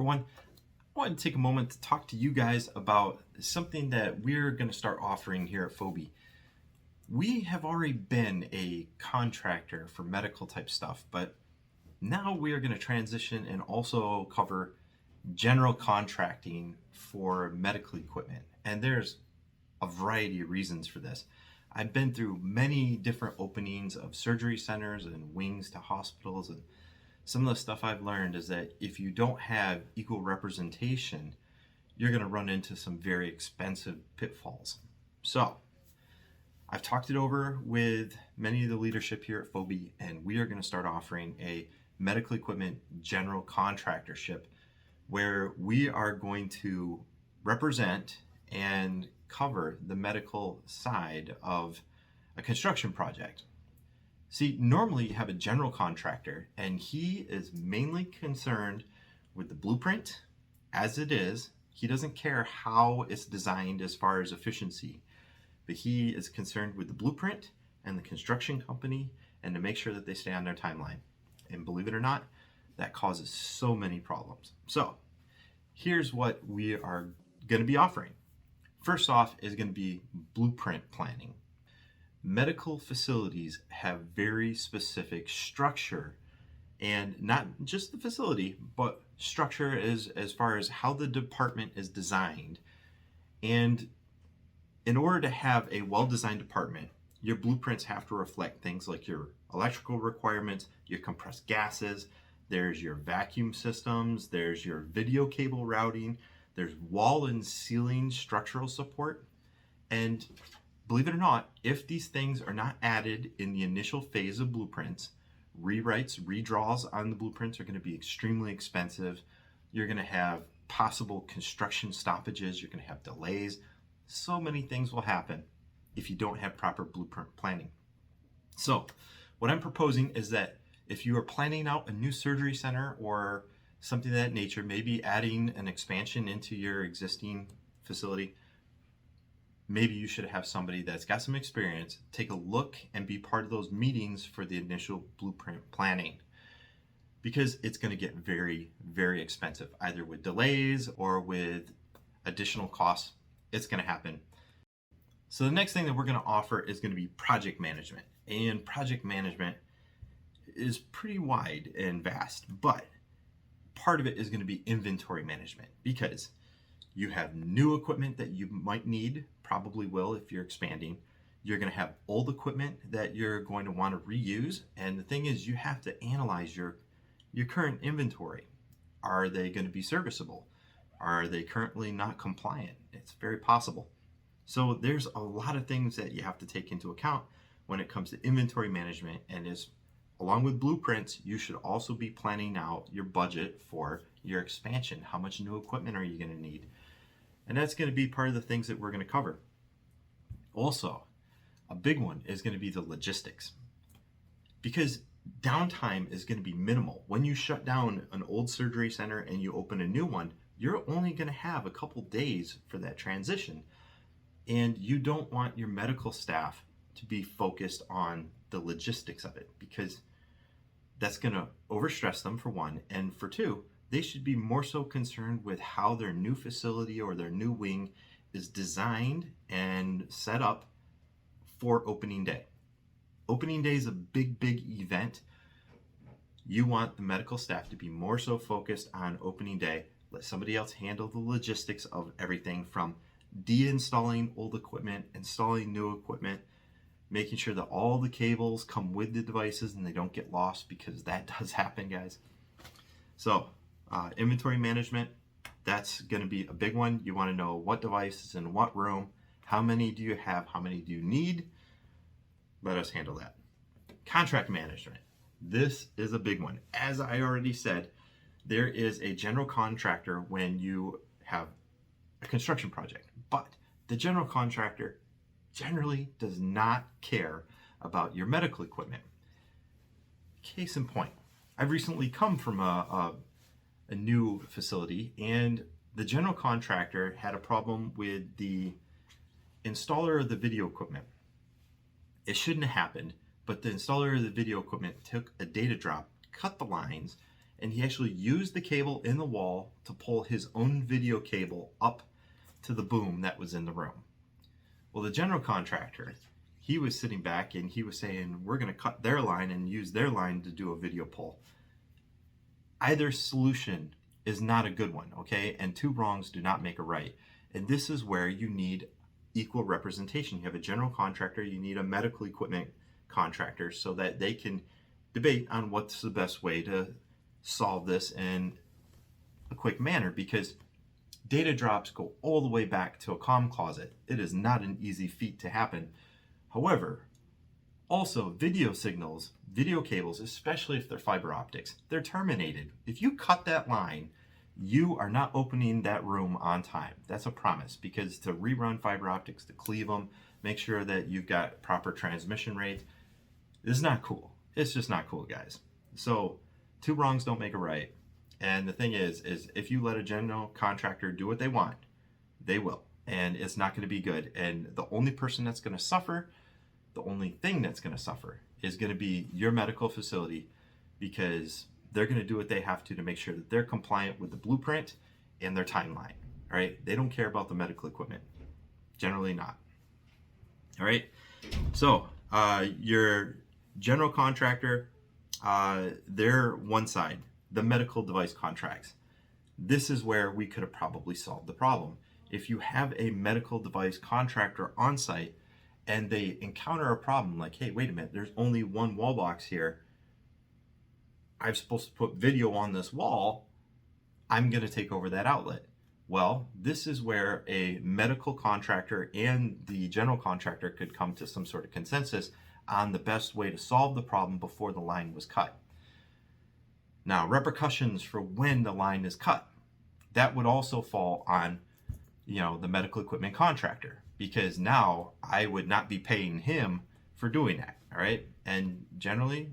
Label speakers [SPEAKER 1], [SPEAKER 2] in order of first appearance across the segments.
[SPEAKER 1] everyone. I wanted to take a moment to talk to you guys about something that we're going to start offering here at Fobi. We have already been a contractor for medical type stuff, but now we are going to transition and also cover general contracting for medical equipment. And there's a variety of reasons for this. I've been through many different openings of surgery centers and wings to hospitals, and some of the stuff I've learned is that if you don't have equal representation, you're going to run into some very expensive pitfalls. So I've talked it over with many of the leadership here at Fobi, and we are going to start offering a medical equipment general contractorship where we are going to represent and cover the medical side of a construction project. See, normally you have a general contractor and he is mainly concerned with the blueprint as it is. He doesn't care how it's designed as far as efficiency, but he is concerned with the blueprint and the construction company and to make sure that they stay on their timeline. And believe it or not, that causes so many problems. So here's what we are going to be offering. First off is going to be blueprint planning. Medical facilities have very specific structure, and not just the facility, but structure as far as how the department is designed. And in order to have a well-designed department, your blueprints have to reflect things like your electrical requirements, your compressed gases, there's your vacuum systems, there's your video cable routing, there's wall and ceiling structural support. And believe it or not, if these things are not added in the initial phase of blueprints, rewrites, redraws on the blueprints are going to be extremely expensive. You're going to have possible construction stoppages, you're going to have delays. So many things will happen if you don't have proper blueprint planning. So what I'm proposing is that if you are planning out a new surgery center or something of that nature, maybe adding an expansion into your existing facility, maybe you should have somebody that's got some experience take a look and be part of those meetings for the initial blueprint planning, because it's going to get very, very expensive, either with delays or with additional costs. It's going to happen. So the next thing that we're going to offer is going to be project management. And project management is pretty wide and vast, but part of it is going to be inventory management, because you have new equipment that you might need, probably will if you're expanding. You're going to have old equipment that you're going to want to reuse. And the thing is, you have to analyze your current inventory. Are they going to be serviceable? Are they currently not compliant? It's very possible. So there's a lot of things that you have to take into account when it comes to inventory management. And along with blueprints, you should also be planning out your budget for your expansion. How much new equipment are you going to need? And that's going to be part of the things that we're going to cover. Also, a big one is going to be the logistics, because downtime is going to be minimal. When you shut down an old surgery center and you open a new one, you're only going to have a couple days for that transition. And you don't want your medical staff to be focused on the logistics of it, because that's going to overstress them, for one, and for two, they should be more so concerned with how their new facility or their new wing is designed and set up for opening day. Opening day is a big, big event. You want the medical staff to be more so focused on opening day. Let somebody else handle the logistics of everything, from deinstalling old equipment, installing new equipment, making sure that all the cables come with the devices and they don't get lost, because that does happen, guys. So inventory management, that's going to be a big one. You want to know what devices in what room, how many do you have, how many do you need. Let us handle that. Contract management, this is a big one. As I already said, there is a general contractor when you have a construction project, but the general contractor generally does not care about your medical equipment. Case in point, I've recently come from a new facility, and the general contractor had a problem with the installer of the video equipment. It shouldn't have happened, but the installer of the video equipment took a data drop, cut the lines, and he actually used the cable in the wall to pull his own video cable up to the boom that was in the room. Well, the general contractor, he was sitting back and he was saying, we're going to cut their line and use their line to do a video pull. Either solution is not a good one, okay? And two wrongs do not make a right. And this is where you need equal representation. You have a general contractor, you need a medical equipment contractor so that they can debate on what's the best way to solve this in a quick manner, because data drops go all the way back to a comm closet. It is not an easy feat to happen. However, also video signals, video cables, especially if they're fiber optics, they're terminated. If you cut that line, you are not opening that room on time. That's a promise, because to rerun fiber optics, to cleave them, make sure that you've got proper transmission rate, is not cool. It's just not cool, guys. So two wrongs don't make a right. And the thing is if you let a general contractor do what they want, they will. And it's not going to be good. And the only person that's going to suffer, the only thing that's going to suffer is going to be your medical facility, because they're going to do what they have to make sure that they're compliant with the blueprint and their timeline. All right. They don't care about the medical equipment. Generally not. All right. So your general contractor, they're one side, the medical device contracts. This is where we could have probably solved the problem. If you have a medical device contractor on site and they encounter a problem like, hey, wait a minute, there's only one wall box here. I'm supposed to put video on this wall. I'm going to take over that outlet. Well, this is where a medical contractor and the general contractor could come to some sort of consensus on the best way to solve the problem before the line was cut. Now, repercussions for when the line is cut, that would also fall on, the medical equipment contractor, because now I would not be paying him for doing that. All right. And generally,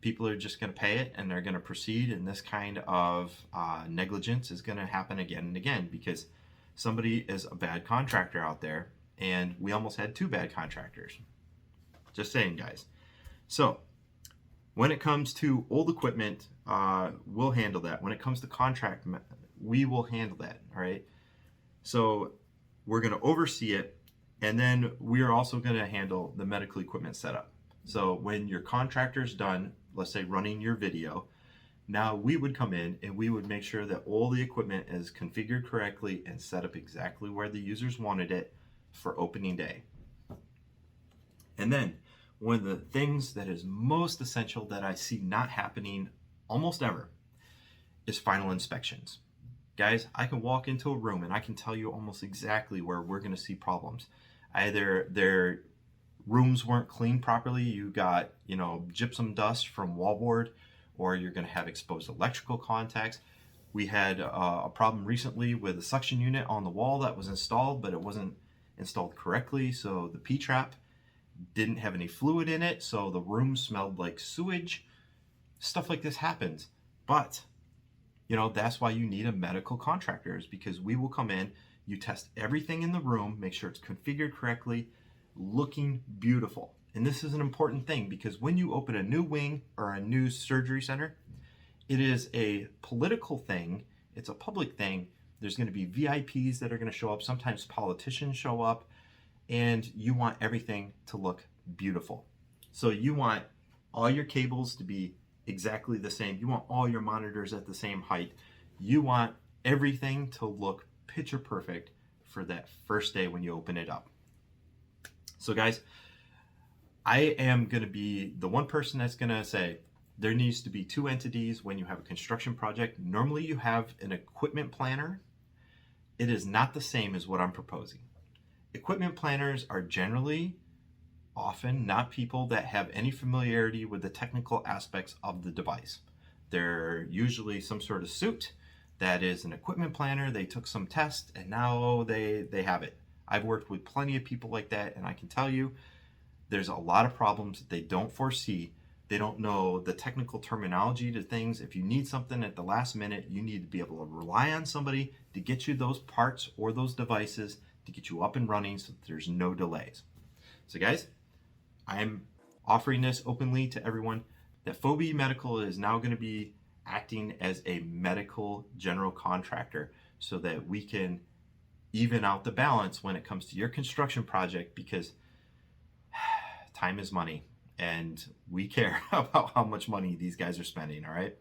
[SPEAKER 1] people are just going to pay it and they're going to proceed. And this kind of negligence is going to happen again and again, because somebody is a bad contractor out there, and we almost had two bad contractors. Just saying, guys. So when it comes to old equipment, we'll handle that. When it comes to contract, we will handle that. All right. So we're going to oversee it. And then we are also going to handle the medical equipment setup. So when your contractor's done, let's say running your video, now we would come in and we would make sure that all the equipment is configured correctly and set up exactly where the users wanted it for opening day. And then one of the things that is most essential that I see not happening almost ever is final inspections. Guys, I can walk into a room and I can tell you almost exactly where we're going to see problems. Either their rooms weren't cleaned properly, you got, gypsum dust from wallboard, or you're going to have exposed electrical contacts. We had a problem recently with a suction unit on the wall that was installed, but it wasn't installed correctly, so the P-trap didn't have any fluid in it, so the room smelled like sewage. Stuff like this happens. But, that's why you need a medical contractor, is because we will come in, you test everything in the room, make sure it's configured correctly, looking beautiful. And this is an important thing, because when you open a new wing or a new surgery center, it is a political thing. It's a public thing. There's going to be VIPs that are going to show up. Sometimes politicians show up, and you want everything to look beautiful. So you want all your cables to be exactly the same. You want all your monitors at the same height. You want everything to look picture perfect for that first day when you open it up. So guys, I am going to be the one person that's going to say there needs to be two entities when you have a construction project. Normally you have an equipment planner. It is not the same as what I'm proposing. Equipment planners are generally often not people that have any familiarity with the technical aspects of the device. They're usually some sort of suit that is an equipment planner. They took some tests and now they have it. I've worked with plenty of people like that, and I can tell you there's a lot of problems that they don't foresee. They don't know the technical terminology to things. If you need something at the last minute, you need to be able to rely on somebody to get you those parts or those devices to get you up and running so that there's no delays. So guys, I'm offering this openly to everyone that Fobi Medical is now going to be acting as a medical general contractor so that we can even out the balance when it comes to your construction project, because time is money and we care about how much money these guys are spending. All right.